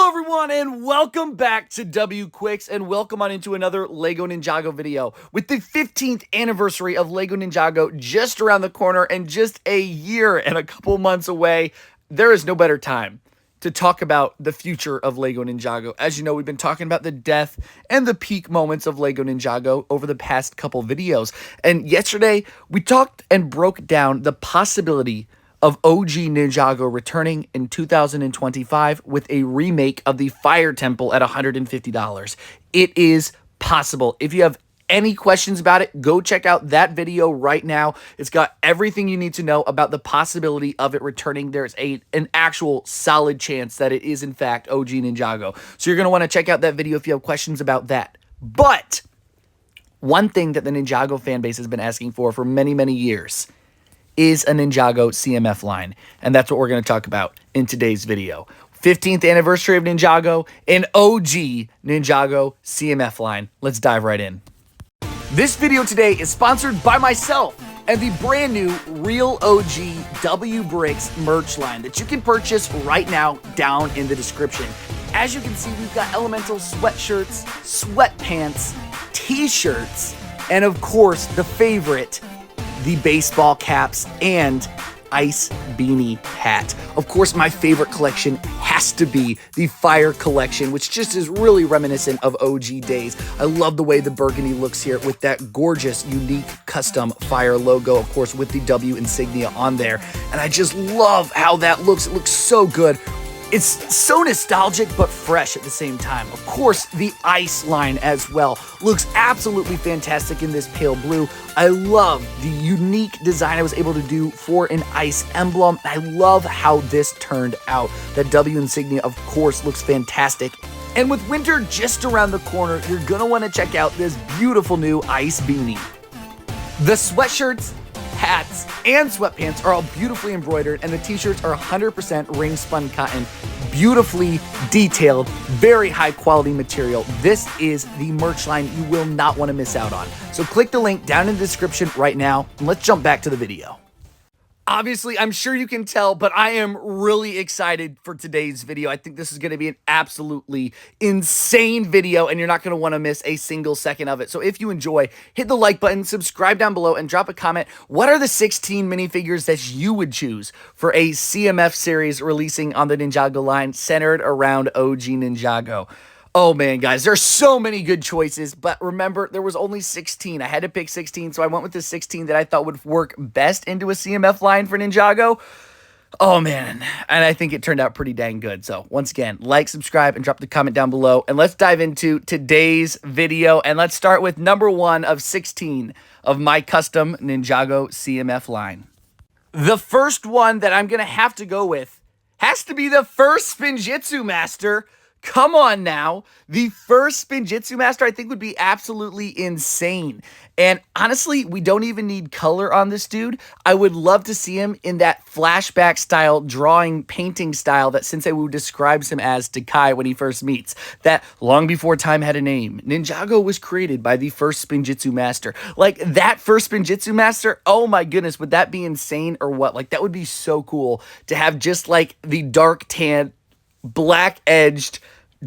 Hello everyone and welcome back to W Quicks and welcome on into another LEGO Ninjago video. With the 15th anniversary of LEGO Ninjago just around the corner and just a year and a couple months away, there is no better time to talk about the future of LEGO Ninjago. As you know, we've been talking about the death and the peak moments of LEGO Ninjago over the past couple videos. And yesterday, we talked and broke down the possibility of OG Ninjago returning in 2025 with a remake of the Fire Temple at $150. It is possible. If you have any questions about it, go check out that video right now. It's got everything you need to know about the possibility of it returning. There's an actual solid chance that it is in fact OG Ninjago. So you're going to want to check out that video if you have questions about that. But one thing that the Ninjago fan base has been asking for many, many years is a Ninjago CMF line, and that's what we're going to talk about in today's video. 15th anniversary of Ninjago, an OG Ninjago CMF line. Let's dive right in. This video today is sponsored by myself and the brand new Real OG W Bricks merch line that you can purchase right now down in the description. As you can see, we've got elemental sweatshirts, sweatpants, t-shirts, and of course, the favorite, the baseball caps, and ice beanie hat. Of course, my favorite collection has to be the Fire collection, which just is really reminiscent of OG days. I love the way the burgundy looks here with that gorgeous, unique, custom Fire logo, of course, with the W insignia on there. And I just love how that looks. It looks so good. It's so nostalgic, but fresh at the same time. Of course, the ice line as well looks absolutely fantastic in this pale blue. I love the unique design I was able to do for an ice emblem. I love how this turned out. That W insignia, of course, looks fantastic. And with winter just around the corner, you're gonna wanna check out this beautiful new ice beanie. The sweatshirts, hats, and sweatpants are all beautifully embroidered, and the t-shirts are 100% ring spun cotton, beautifully detailed, very high quality material. This is the merch line you will not want to miss out on. So click the link down in the description right now, and let's jump back to the video. Obviously, I'm sure you can tell, but I am really excited for today's video. I think this is going to be an absolutely insane video, and you're not going to want to miss a single second of it. So if you enjoy, hit the like button, subscribe down below, and drop a comment. What are the 16 minifigures that you would choose for a CMF series releasing on the Ninjago line centered around OG Ninjago? Oh man, guys, there's so many good choices, but remember, there was only 16. I had to pick 16, so I went with the 16 that I thought would work best into a CMF line for Ninjago. Oh man, and I think it turned out pretty dang good. So once again, like, subscribe, and drop the comment down below, and let's dive into today's video, and let's start with number 1 of 16 of my custom Ninjago CMF line. The first one that I'm gonna have to go with has to be the first Spinjitzu Master. Come on now. The first Spinjitzu Master I think would be absolutely insane. And honestly, we don't even need color on this dude. I would love to see him in that flashback style, drawing, painting style that Sensei Wu describes him as to Kai when he first meets. That long before time had a name, Ninjago was created by the first Spinjitzu Master. Like that first Spinjitzu Master, oh my goodness, would that be insane or what? Like that would be so cool to have just like the dark tan, black-edged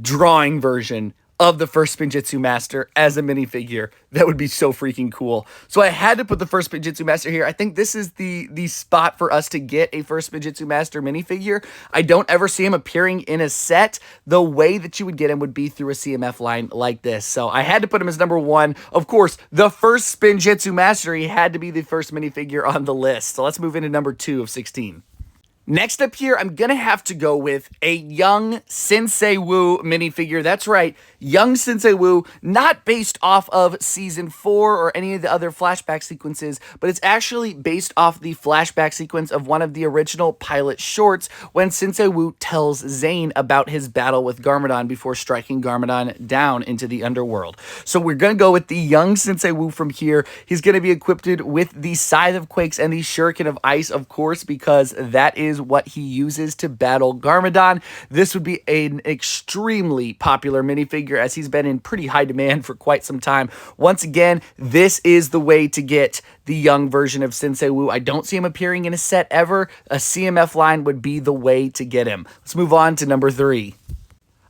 drawing version of the first Spinjitzu Master as a minifigure. That would be so freaking cool. So I had to put the first Spinjitzu Master here. I think this is the spot for us to get a first Spinjitzu Master minifigure. I don't ever see him appearing in a set. The way that you would get him would be through a CMF line like this. So I had to put him as number 1. Of course, the first Spinjitzu Master, he had to be the first minifigure on the list. So let's move into number 2 of 16. Next up here, I'm going to have to go with a young Sensei Wu minifigure. That's right, young Sensei Wu, not based off of Season 4 or any of the other flashback sequences, but it's actually based off the flashback sequence of one of the original pilot shorts when Sensei Wu tells Zane about his battle with Garmadon before striking Garmadon down into the underworld. So we're going to go with the young Sensei Wu from here. He's going to be equipped with the Scythe of Quakes and the Shuriken of Ice, of course, because that is what he uses to battle Garmadon. This would be an extremely popular minifigure as he's been in pretty high demand for quite some time. Once again, this is the way to get the young version of Sensei Wu. I don't see him appearing in a set ever. A CMF line would be the way to get him. Let's move on to number 3.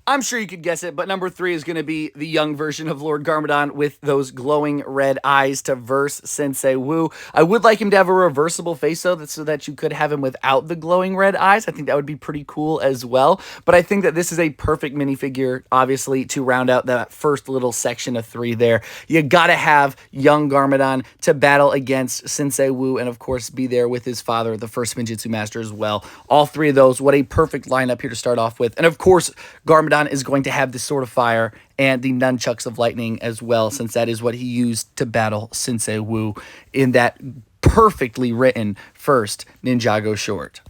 I'm sure you could guess it, but number 3 is going to be the young version of Lord Garmadon with those glowing red eyes to verse Sensei Wu. I would like him to have a reversible face, though, so that you could have him without the glowing red eyes. I think that would be pretty cool as well. But I think that this is a perfect minifigure, obviously, to round out that first little section of 3 there. You got to have young Garmadon to battle against Sensei Wu and, of course, be there with his father, the first Spinjitzu master as well. All 3 of those, what a perfect lineup here to start off with. And, of course, Garmadon is going to have the Sword of Fire and the Nunchucks of Lightning as well, since that is what he used to battle Sensei Wu in that perfectly written first Ninjago short.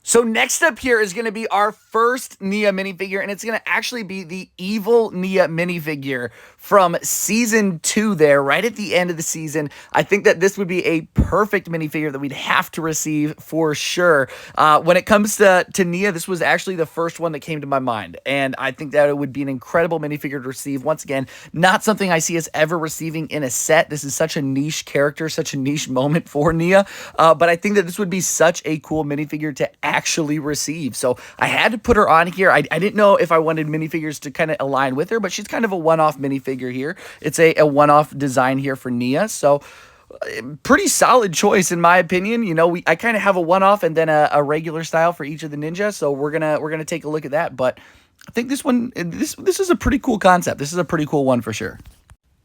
So next up here is going to be our first Nya minifigure, and it's going to actually be the Evil Nya minifigure from Season 2 there, right at the end of the season. I think that this would be a perfect minifigure that we'd have to receive for sure. When it comes to Nya, this was actually the first one that came to my mind, and I think that it would be an incredible minifigure to receive. Once again, not something I see us ever receiving in a set. This is such a niche character, such a niche moment for Nya, but I think that this would be such a cool minifigure to actually receive. So I had to put her on here. I didn't know if I wanted minifigures to kind of align with her, but she's kind of a one-off minifigure here. It's a one-off design here for Nya, so pretty solid choice in my opinion. You know, I kind of have a one-off and then a regular style for each of the ninja, so we're gonna take a look at that. But I think this one, this is a pretty cool concept. This is a pretty cool one for sure.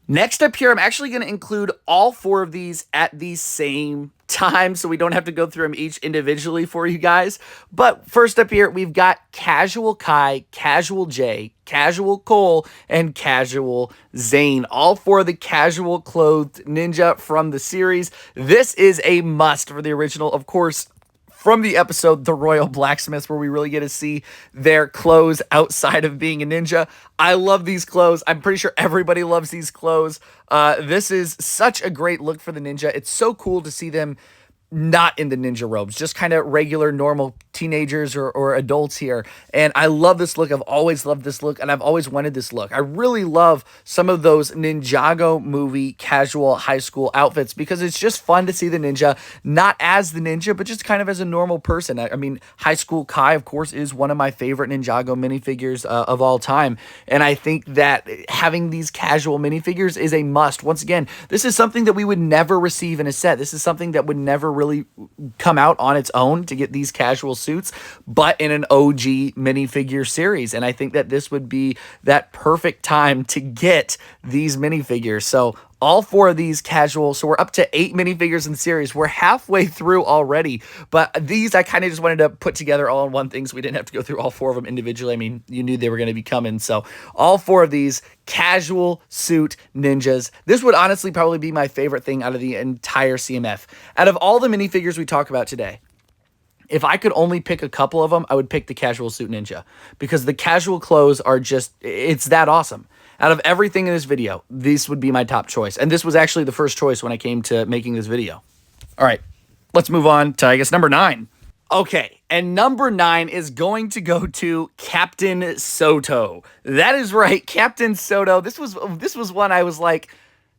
Next up here, I'm actually going to include all 4 of these at the same time, so we don't have to go through them each individually for you guys. But first up here, we've got Casual Kai, Casual Jay, Casual Cole, and Casual Zane. All 4 of the casual clothed ninja from the series. This is a must for the original, of course, from the episode The Royal Blacksmiths, where we really get to see their clothes outside of being a ninja. I love these clothes. I'm pretty sure everybody loves these clothes. This is such a great look for the ninja. It's so cool to see them not in the ninja robes, just kind of regular, normal teenagers or adults here. And I love this look. I've always loved this look, and I've always wanted this look. I really love some of those Ninjago movie casual high school outfits because it's just fun to see the ninja, not as the ninja, but just kind of as a normal person. I mean, High School Kai, of course, is one of my favorite Ninjago minifigures of all time. And I think that having these casual minifigures is a must. Once again, this is something that we would never receive in a set. This is something that would never really come out on its own to get these casual suits, but in an OG minifigure series. And I think that this would be that perfect time to get these minifigures. So all 4 of these casual, so we're up to 8 minifigures in the series. We're halfway through already, but these I kind of just wanted to put together all in one thing so we didn't have to go through all 4 of them individually. I mean, you knew they were going to be coming. So all 4 of these casual suit ninjas. This would honestly probably be my favorite thing out of the entire CMF. Out of all the minifigures we talk about today, if I could only pick a couple of them, I would pick the casual suit ninja because the casual clothes are just, it's that awesome. Out of everything in this video, this would be my top choice. And this was actually the first choice when I came to making this video. All right, let's move on to, I guess, number 9. Okay, and number 9 is going to go to Captain Soto. That is right, Captain Soto. This was one I was like,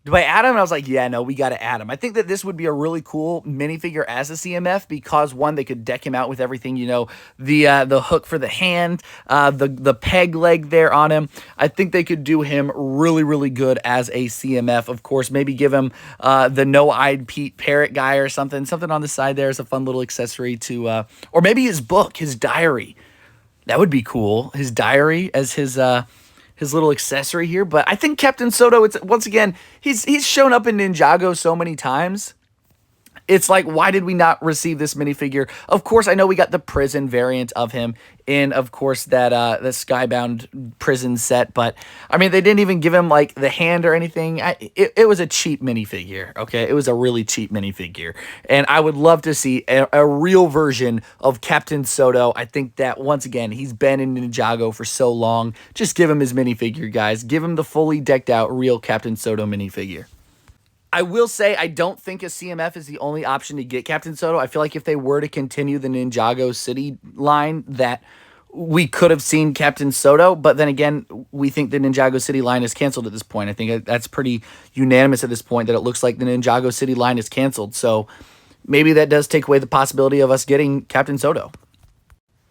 do I add him? And I was like, yeah, no, we got to add him. I think that this would be a really cool minifigure as a CMF because, one, they could deck him out with everything, you know, the hook for the hand, the peg leg there on him. I think they could do him really, really good as a CMF. Of course, maybe give him the no-eyed Pete Parrot guy or something. Something on the side there is a fun little accessory to, or maybe his book, his diary. That would be cool. His diary as his little accessory here. But I think Captain Soto, it's once again, he's shown up in Ninjago so many times. It's like, why did we not receive this minifigure? Of course, I know we got the prison variant of him in, of course, that the Skybound prison set. But, I mean, they didn't even give him, like, the hand or anything. It was a cheap minifigure, okay? It was a really cheap minifigure. And I would love to see a real version of Captain Soto. I think that, once again, he's been in Ninjago for so long. Just give him his minifigure, guys. Give him the fully decked out real Captain Soto minifigure. I will say I don't think a CMF is the only option to get Captain Soto. I feel like if they were to continue the Ninjago City line, that we could have seen Captain Soto. But then again, we think the Ninjago City line is canceled at this point. I think that's pretty unanimous at this point that it looks like the Ninjago City line is canceled. So maybe that does take away the possibility of us getting Captain Soto.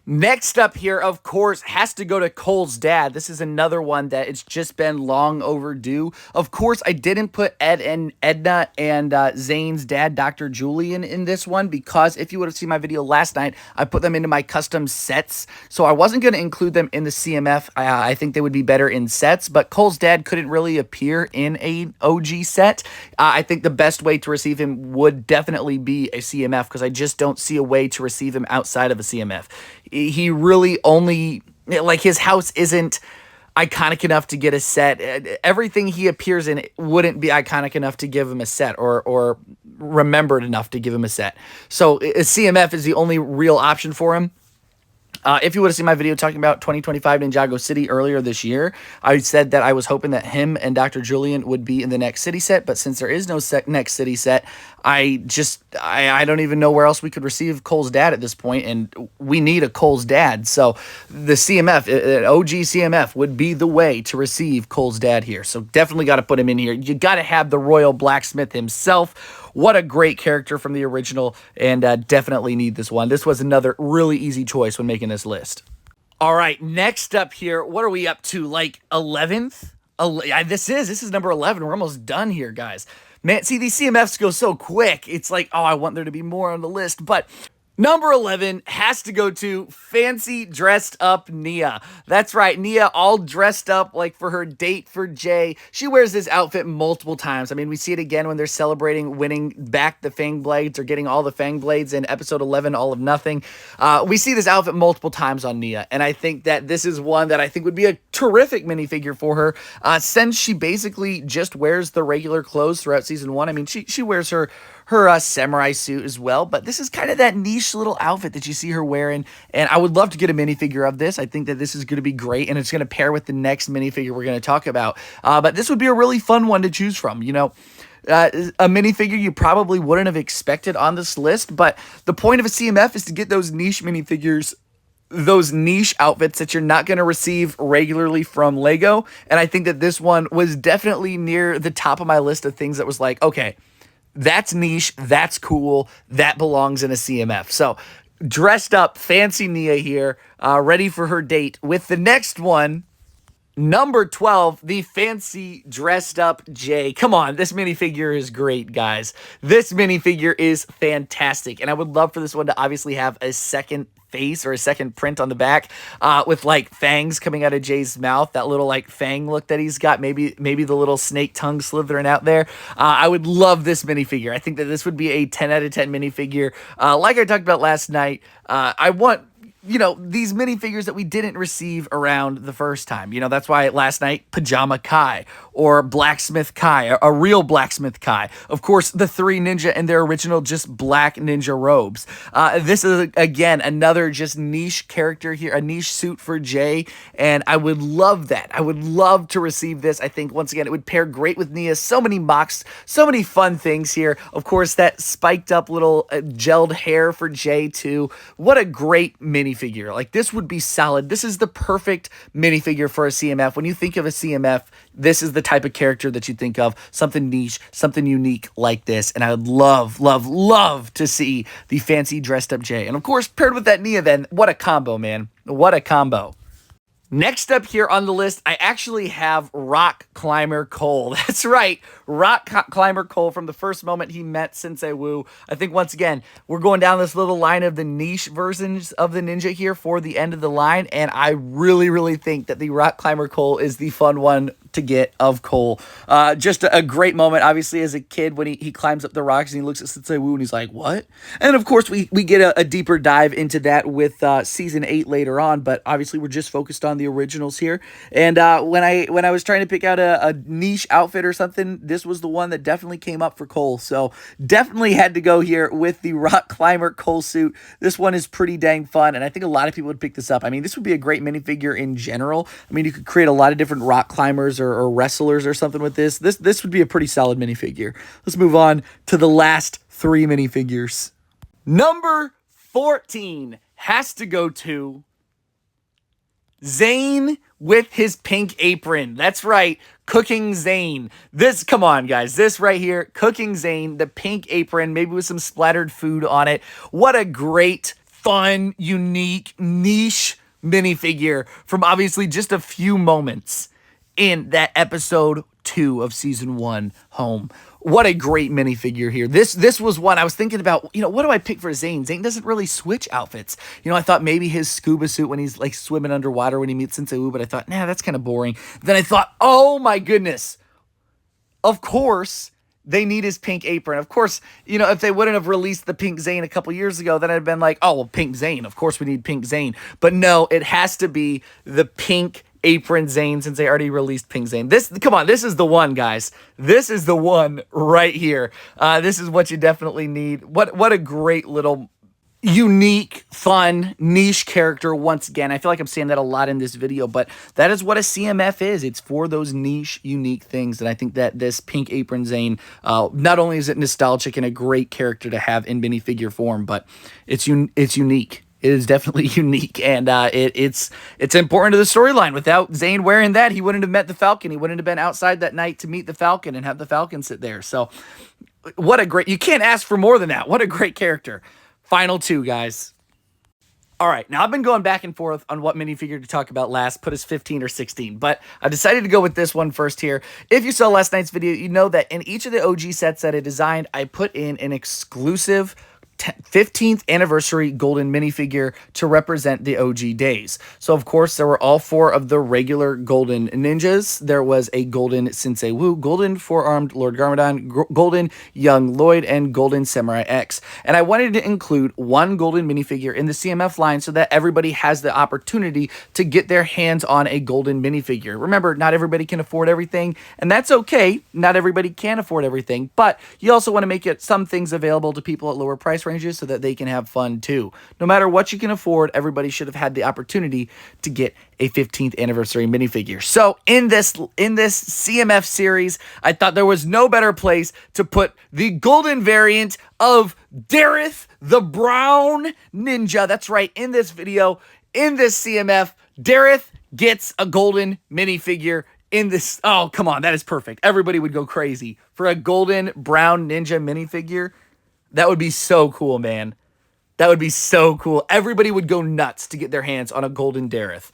Next up here, of course, has to go to Cole's dad. This is another one that it's just been long overdue. Of course, I didn't put Ed and Edna and Zane's dad, Dr. Julian, in this one because if you would have seen my video last night, I put them into my custom sets. So I wasn't going to include them in the CMF. I think they would be better in sets, but Cole's dad couldn't really appear in a OG set. I think the best way to receive him would definitely be a CMF because I just don't see a way to receive him outside of a CMF. He really only, like, his house isn't iconic enough to get a set. Everything he appears in wouldn't be iconic enough to give him a set or remembered enough to give him a set. So a CMF is the only real option for him. If you would have seen my video talking about 2025 Ninjago City earlier this year, I said that I was hoping that him and Dr. Julian would be in the next city set, but since there is no next city set, I don't even know where else we could receive Cole's dad at this point, and we need a Cole's dad. So the CMF, an OG CMF, would be the way to receive Cole's dad here. So definitely got to put him in here. You got to have the Royal Blacksmith himself. What a great character from the original, and definitely need this one. This was another really easy choice when making this list. All right, next up here, what are we up to? Like 11th? This is number 11. We're almost done here, guys. Man, see, these CMFs go so quick. It's like, oh, I want there to be more on the list, but number 11 has to go to Fancy Dressed Up Nya. That's right, Nya all dressed up like for her date for Jay. She wears this outfit multiple times. I mean, we see it again when they're celebrating winning back the Fang Blades or getting all the Fang Blades in episode 11, All of Nothing. We see this outfit multiple times on Nya, and I think that this is one that I think would be a terrific minifigure for her since she basically just wears the regular clothes throughout season 1. I mean, she wears her samurai suit as well, but this is kind of that niche little outfit that you see her wearing, and I would love to get a minifigure of this. I think that this is going to be great, and it's going to pair with the next minifigure we're going to talk about, but this would be a really fun one to choose from, you know. A minifigure you probably wouldn't have expected on this list, but the point of a CMF is to get those niche minifigures, those niche outfits that you're not going to receive regularly from Lego, and I think that this one was definitely near the top of my list of things that was like, okay, that's niche, that's cool, that belongs in a CMF. So, dressed up, fancy Nya here, ready for her date with the next one, number 12, the fancy dressed up Jay. Come on, this minifigure is great, guys. This minifigure is fantastic, and I would love for this one to obviously have a second face or a second print on the back with like fangs coming out of Jay's mouth, that little like fang look that he's got, maybe the little snake tongue slithering out there. I would love this minifigure. I think that this would be a 10 out of 10 minifigure. Like I talked about last night, I want, you know, these minifigures that we didn't receive around the first time. You know, that's why last night, Pajama Kai or Blacksmith Kai, a real Blacksmith Kai. Of course, the three ninja in their original just black ninja robes. This is, again, another just niche character here, a niche suit for Jay, and I would love that. I would love to receive this. I think, once again, it would pair great with Nya. So many mocks, so many fun things here. Of course, that spiked up little gelled hair for Jay, too. What a great minifigure. Like, this would be solid. This is the perfect minifigure for a CMF. When you think of a CMF, this is the type of character that you think of. Something niche, something unique like this. And I would love, love, love to see the fancy dressed up Jay. And of course, paired with that Nya then, what a combo, man. What a combo. Next up here on the list, I actually have Rock Climber Cole. That's right, Rock Climber Cole from the first moment he met Sensei Wu. I think, once again, we're going down this little line of the niche versions of the ninja here for the end of the line, and I really, really think that the Rock Climber Cole is the fun one to get of Cole. Just a great moment, obviously, as a kid when he climbs up the rocks and he looks at Sensei Wu and he's like, what? And of course, we get a deeper dive into that with season 8 later on, but obviously we're just focused on the originals here. And when I was trying to pick out a niche outfit or something, this was the one that definitely came up for Cole. So definitely had to go here with the Rock Climber Cole suit. This one is pretty dang fun, and I think a lot of people would pick this up. I mean, this would be a great minifigure in general. I mean, you could create a lot of different rock climbers or wrestlers or something with this. This would be a pretty solid minifigure. Let's move on to the last 3 minifigures. Number 14 has to go to Zane with his pink apron. That's right, Cooking Zane. This, come on, guys. This right here, Cooking Zane, the pink apron, maybe with some splattered food on it. What a great fun, unique, niche minifigure from obviously just a few moments in that episode 2 of season 1 home. What a great minifigure here. This was one I was thinking about, what do I pick for Zane? Zane doesn't really switch outfits. I thought maybe his scuba suit when he's like swimming underwater when he meets Sensei Wu, but I thought, nah, that's kind of boring. Then I thought, oh my goodness. Of course, they need his pink apron. Of course, if they wouldn't have released the pink Zane a couple years ago, then I'd been like, oh, well, pink Zane. Of course we need pink Zane. But no, it has to be the pink apron Zane since they already released pink Zane. Come on, this is the one, guys. This is the one right here. This is what you definitely need. What a great little unique, fun, niche character once again. I feel like I'm saying that a lot in this video, but that is what a CMF is. It's for those niche, unique things, and I think that this pink apron Zane, not only is it nostalgic and a great character to have in minifigure form, but it's unique. It is definitely unique, and it's important to the storyline. Without Zane wearing that, he wouldn't have met the Falcon. He wouldn't have been outside that night to meet the Falcon and have the Falcon sit there. So, you can't ask for more than that. What a great character. Final 2, guys. All right, now I've been going back and forth on what minifigure to talk about last, put as 15 or 16, but I decided to go with this one first here. If you saw last night's video, you know that in each of the OG sets that I designed, I put in an exclusive 15th anniversary golden minifigure to represent the OG days. So of course there were all 4 of the regular golden ninjas. There was a golden Sensei Wu, golden four-armed Lord Garmadon, golden young Lloyd, and golden Samurai X. And I wanted to include one golden minifigure in the CMF line so that everybody has the opportunity to get their hands on a golden minifigure. Remember, not everybody can afford everything, and that's okay. Not everybody can afford everything, but you also want to make some things available to people at lower price ranges so that they can have fun too. No matter what you can afford, everybody should have had the opportunity to get a 15th anniversary minifigure. So in this CMF series, I thought there was no better place to put the golden variant of Dareth, the brown ninja. That's right, in this video, in this CMF, Dareth gets a golden minifigure in this. Oh, come on, that is perfect. Everybody would go crazy for a golden brown ninja minifigure. That would be so cool, man. That would be so cool. Everybody would go nuts to get their hands on a golden Dareth.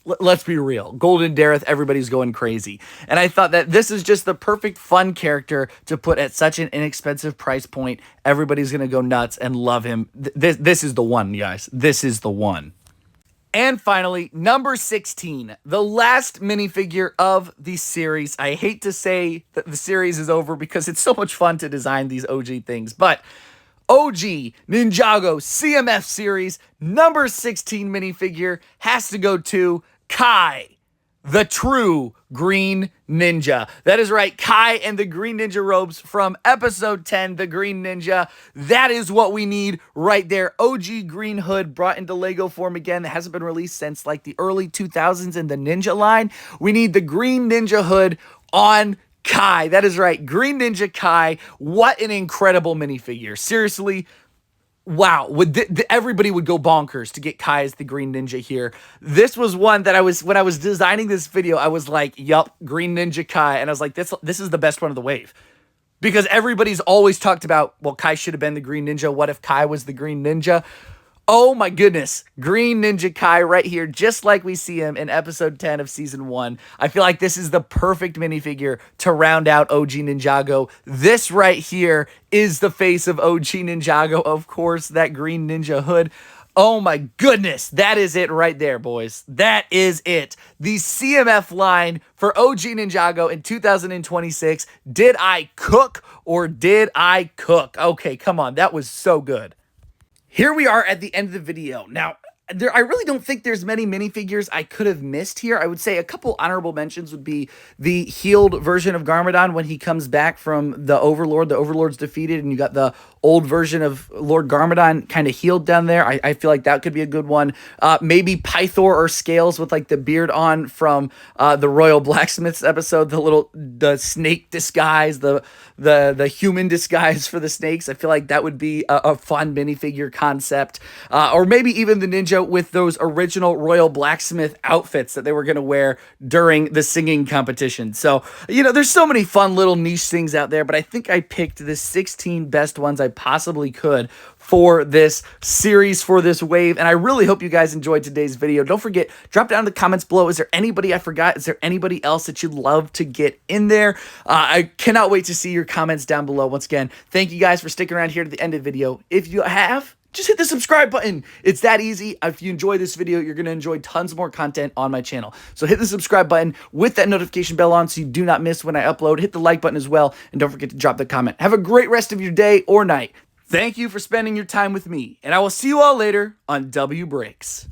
Let's be real. Golden Dareth, everybody's going crazy. And I thought that this is just the perfect fun character to put at such an inexpensive price point. Everybody's going to go nuts and love him. This is the one, guys. This is the one. And finally, number 16, the last minifigure of the series. I hate to say that the series is over because it's so much fun to design these OG things, but OG Ninjago CMF series number 16 minifigure has to go to Kai, the true Green Ninja. That is right, Kai and the Green Ninja robes from episode 10, the Green Ninja. That is what we need right there. OG Green Hood brought into Lego form again. That hasn't been released since like the early 2000s in the Ninja line. We need the Green Ninja hood on Kai. That is right, Green Ninja Kai. What an incredible minifigure. Seriously, wow, everybody would go bonkers to get Kai as the Green Ninja here. This was one that when I was designing this video, I was like, yup, Green Ninja Kai. And I was like, this is the best one of the wave. Because everybody's always talked about, well, Kai should have been the Green Ninja. What if Kai was the Green Ninja? Oh my goodness, Green Ninja Kai right here, just like we see him in episode 10 of season 1. I feel like this is the perfect minifigure to round out OG Ninjago. This right here is the face of OG Ninjago, of course, that Green Ninja hood. Oh my goodness, that is it right there, boys. That is it. The CMF line for OG Ninjago in 2026. Did I cook or did I cook? Okay, come on, that was so good. Here we are at the end of the video. Now, I really don't think there's many minifigures I could have missed here. I would say a couple honorable mentions would be the healed version of Garmadon when he comes back from the Overlord. The Overlord's defeated, and you got the old version of Lord Garmadon kind of healed down there. I feel like that could be a good one. Maybe Pythor or Scales with like the beard on from the Royal Blacksmiths episode, the snake disguise, the human disguise for the snakes. I feel like that would be a fun minifigure concept. Or maybe even the ninja with those original Royal Blacksmith outfits that they were going to wear during the singing competition. So, there's so many fun little niche things out there, but I think I picked the 16 best ones I possibly could for this series, for this wave. And I really hope you guys enjoyed today's video. Don't forget, drop down in the comments below. Is there anybody I forgot? Is there anybody else that you'd love to get in there? I cannot wait to see your comments down below. Once again, thank you guys for sticking around here to the end of the video. If you have, just hit the subscribe button. It's that easy. If you enjoy this video, you're going to enjoy tons more content on my channel. So hit the subscribe button with that notification bell on so you do not miss when I upload. Hit the like button as well. And don't forget to drop the comment. Have a great rest of your day or night. Thank you for spending your time with me. And I will see you all later on W Breaks.